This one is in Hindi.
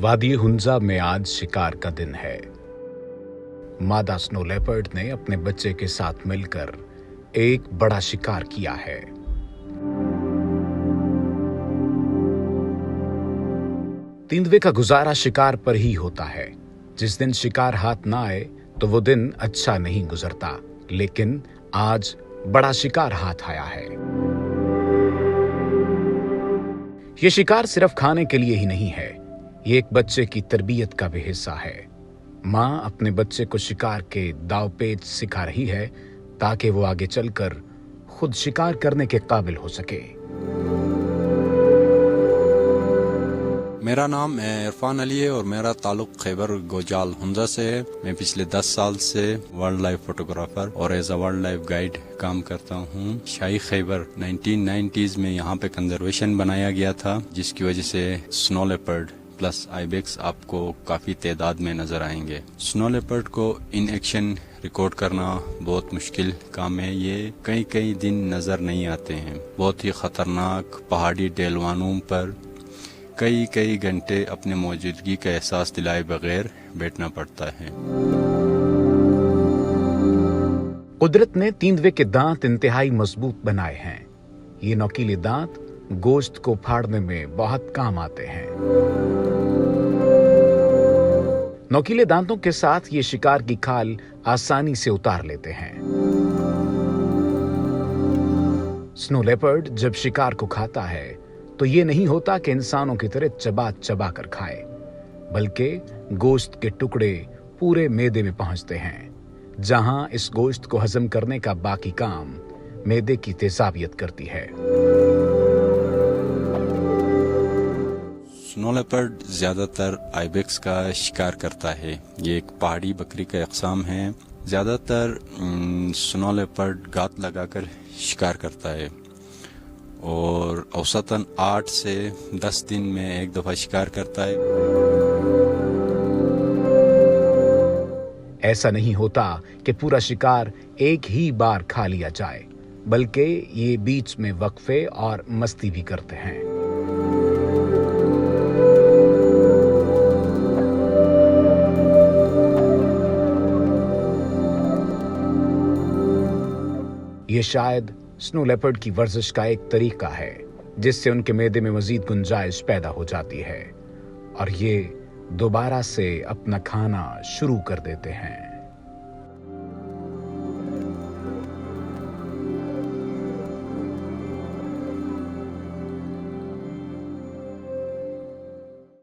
वादी हुंजा में आज शिकार का दिन है। मादा स्नो लेपर्ड ने अपने बच्चे के साथ मिलकर एक बड़ा शिकार किया है। तींदवे का गुजारा शिकार पर ही होता है। जिस दिन शिकार हाथ ना आए तो वो दिन अच्छा नहीं गुजरता, लेकिन आज बड़ा शिकार हाथ आया है। ये शिकार सिर्फ खाने के लिए ही नहीं है, ये एक बच्चे की तरबियत का भी हिस्सा है। माँ अपने बच्चे को शिकार के दांवपेच सिखा रही है ताकि वो आगे चलकर खुद शिकार करने के काबिल हो सके। मेरा नाम इरफान अली है और मेरा ताल्लुक खैबर गोजाल हंजा से है। मैं पिछले 10 साल से वाइल्ड लाइफ फोटोग्राफर और as a wildlife guide काम करता हूँ। शाही खैबर 1990s में यहाँ पे कंजर्वेशन बनाया गया था, जिसकी वजह से स्नो लेपर्ड प्लस आइबेक्स आपको काफ़ी तादाद में नज़र आएंगे। स्नो लेपर्ड को इन एक्शन रिकॉर्ड करना बहुत मुश्किल काम है। ये कई दिन नज़र नहीं आते हैं। बहुत ही खतरनाक पहाड़ी डेलवानों पर कई घंटे अपने मौजूदगी का एहसास दिलाए बगैर बैठना पड़ता है। कुदरत ने तींदवे के दांत इंतहाई मजबूत बनाए हैं। ये नोकीले दांत गोश्त को फाड़ने में बहुत काम आते हैं। नोकीले दांतों के साथ ये शिकार की खाल आसानी से उतार लेते हैं। स्नो लेपर्ड जब शिकार को खाता है तो ये नहीं होता कि इंसानों की तरह चबा कर खाए, बल्कि गोश्त के टुकड़े पूरे मैदे में पहुंचते हैं, जहां इस गोश्त को हजम करने का बाकी काम मैदे की तेजाबियत करती है। स्नो लेपर्ड ज्यादातर आइबेक्स का शिकार करता है। ये एक पहाड़ी बकरी का अक़साम है। ज्यादातर स्नो लेपर्ड गात लगाकर शिकार करता है और औसतन 8 से 10 दिन में एक दफा शिकार करता है। ऐसा नहीं होता कि पूरा शिकार एक ही बार खा लिया जाए, बल्कि ये बीच में वक्फे और मस्ती भी करते हैं। ये शायद स्नो लेपर्ड की वर्जिश का एक तरीका है, जिससे उनके मैदे में मजीद गुंजाइश पैदा हो जाती है और ये दोबारा से अपना खाना शुरू कर देते हैं।